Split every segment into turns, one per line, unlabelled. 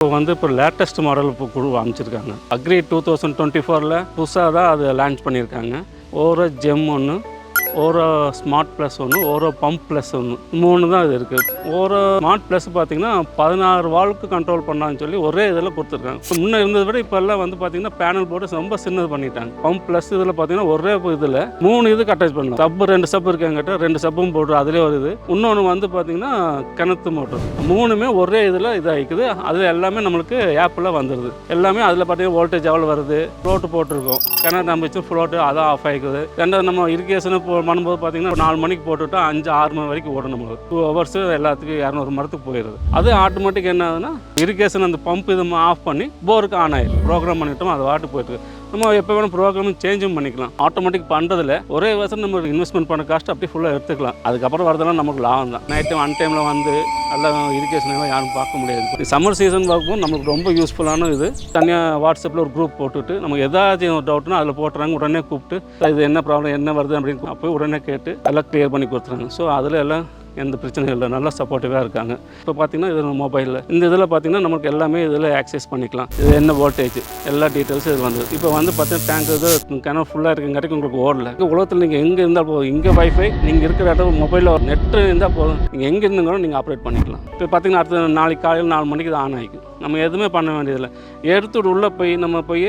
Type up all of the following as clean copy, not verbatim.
இப்போ latest model இப்போ குழு அமைச்சிருக்காங்க. அக்ரி 2024ல் புதுசாக தான் அது லான்ச் பண்ணியிருக்காங்க. ஓரோ ஜெம் ஒன்று, ஓரோ ஸ்மார்ட் ப்ளஸ் ஒன்று, ஓரோ பம்ப் ப்ளஸ் ஒன்று, 3 தான் இது இருக்குது. ஓரோ ஸ்மார்ட் ப்ளஸ் பார்த்திங்கன்னா 16 வால்வுக்கு கண்ட்ரோல் பண்ணான்னு சொல்லி ஒரே இதில் கொடுத்துருக்காங்க. இப்போ முன்னே இருந்ததை விட இப்போல்லாம் பார்த்திங்கன்னா பேனல் போர்டு ரொம்ப சின்னது பண்ணிட்டாங்க. பம்ப் ப்ளஸ் இதில் பார்த்திங்கன்னா ஒரே இதில் 3 இதுக்கு அட்டாச் பண்ணலாம். சப்பு 2 சப்பு இருக்காங்கிட்ட 2 சப்பும் போட்டு அதிலே வருது. இன்னொன்று பார்த்திங்கன்னா கிணத்து மோட்டர் 3மே ஒரே இதில் இதாகிக்குது. அதில் எல்லாமே நம்மளுக்கு ஆப்பில் வந்துடுது. எல்லாமே அதில் பார்த்திங்கன்னா வோல்டேஜ் எவ்வளோ வருது, ஃப்ளோட்டு போட்டிருக்கோம். கிணறு நம்பிச்சு ஃப்ளோட்டு அதான் ஆஃப் ஆகிக்குது. ரெண்டாவது நம்ம இரிகேஷனு பண்ணும்போது பார்த்தீங்கன்னா 4 மணிக்கு போட்டுவிட்டா 5-6 மணி வரைக்கும் ஓடும். நம்மளுக்கு 2 ஹவர்ஸ் எல்லாத்துக்கும் 200 மரத்துக்கு போயிடுது. அது ஆட்டோமேட்டிக் என்ன ஆகுதுன்னா இரிகேஷன் அந்த பம்ப் இது ஆஃப் பண்ணி போருக்கு ஆன் ஆயிடும். ப்ரோக்ராம் பண்ணிட்டோம், அது வாட்டு போயிட்டு நம்ம எப்போ வேணும் ப்ரோக்ராமும் சேஞ்சும் பண்ணிக்கலாம். ஆட்டோமேட்டிக் பண்ணுறதுல ஒரே வருஷம் நம்ம இன்வெஸ்ட்மெண்ட் பண்ண காஸ்ட் அப்படியே ஃபுல்லாக எடுத்துக்கலாம். அதுக்கப்புறம் வரதெல்லாம் நமக்கு லாபம் தான். நைட் டைம் டைமில் வந்து எல்லாம் இரிகேஷன்லாம் யாரும் பார்க்க முடியாது. சம்மர் சீசன் பார்க்கும்போது நம்மளுக்கு ரொம்ப யூஸ்ஃபுல்லான இது. தனியாக வாட்ஸ்அப்பில் ஒரு குரூப் போட்டுவிட்டு நமக்கு ஏதாச்சும் ஒரு டவுட்னா அதில் போட்டுறாங்க. உடனே கூப்பிட்டு இது என்ன ப்ராப்ளம் என்ன வருது அப்படின்னு அப்போ உடனே கேட்டு எல்லாம் கிளியர் பண்ணி கொடுத்துறாங்க. ஸோ அதில் எல்லாம் எந்த பிரச்சனையும் இல்லை, நல்லா சப்போர்ட்டிவாக இருக்காங்க. இப்போ பார்த்திங்கன்னா இது மொபைலில் இந்த இதில் பார்த்திங்கன்னா நமக்கு எல்லாமே இதில் ஆக்சஸ் பண்ணிக்கலாம். இது என்ன வோல்டேஜ் எல்லா டீட்டெயில்ஸும் இது வந்து இப்போ பார்த்தீங்கன்னா டேங்க் இது கிணறு ஃபுல்லாக இருக்குங்காட்டி உங்களுக்கு ஓடல. உலகத்தில் நீங்கள் எங்கே இருந்தால் போதும், இங்கே வைஃபை நீங்கள் இருக்கிற இடம் மொபைலில் ஒரு நெட்டு இருந்தால் போதும், நீங்கள் எங்கே இருந்துங்களும் நீங்கள் ஆப்ரேட் பண்ணிக்கலாம். இப்போ பார்த்திங்கன்னா அடுத்த நாளைக்கு காலையில் 4 மணிக்கு இது ஆன் ஆகிக்கும். நம்ம எதுவுமே பண்ண வேண்டியதில்லை. எடுத்துட்டு உள்ளே போய் நம்ம போய்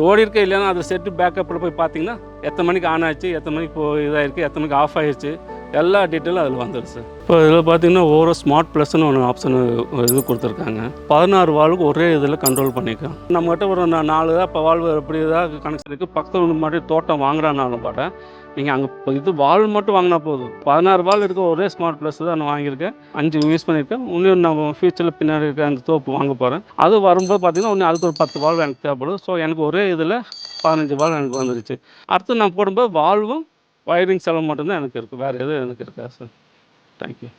ஓடி இருக்க இல்லைன்னா அதை செட்டு பேக்கப்பில் போய் பார்த்திங்கன்னா எத்தனை மணிக்கு ஆன் ஆச்சு, எத்தனை மணிக்கு இதாகிருக்கு, எத்தனை மணிக்கு ஆஃப் ஆகிடுச்சு, எல்லா டீட்டெயிலும் அதில் வந்துடுச்சு. இப்போ இதில் பார்த்திங்கன்னா ஓரோ ஸ்மார்ட் ப்ளஸ்ன்னு ஒன்று ஆப்ஷனு இது கொடுத்துருக்காங்க. 16 வால்வுக்கு ஒரே இதில் கண்ட்ரோல் பண்ணிக்கலாம். நம்மகிட்ட ஒரு 4 தான் இப்போ வால்வு எப்படி இதாக கனெக்ஷன் இருக்குது. பக்கத்தில் மாதிரி தோட்டம் வாங்குறானாலும் பாட்டேன் நீங்கள் அங்கே இது வால்வு மட்டும் வாங்கினா போதும். 16 வால்வு இருக்க ஒரே ஸ்மார்ட் ப்ளஸ் தான் நான் வாங்கியிருக்கேன். 5 யூஸ் பண்ணியிருக்கேன். இன்னும் நான் ஃபியூச்சரில் பின்னாடி இருக்க அந்த தோப்பு வாங்க போகிறேன். அது வரும்போது பார்த்திங்கன்னா இன்னும் அதுக்கு ஒரு 10 வால்வு எனக்கு தேவைப்படும். ஸோ எனக்கு ஒரே இதில் 15 வால்வு எனக்கு வந்துருச்சு. அடுத்து நான் போடும்போது வால்வும் வயரிங் செலவு மட்டும்தான் எனக்கு இருக்குது, வேறு எதுவும் எனக்கு இருக்காது சார். தேங்க்யூ.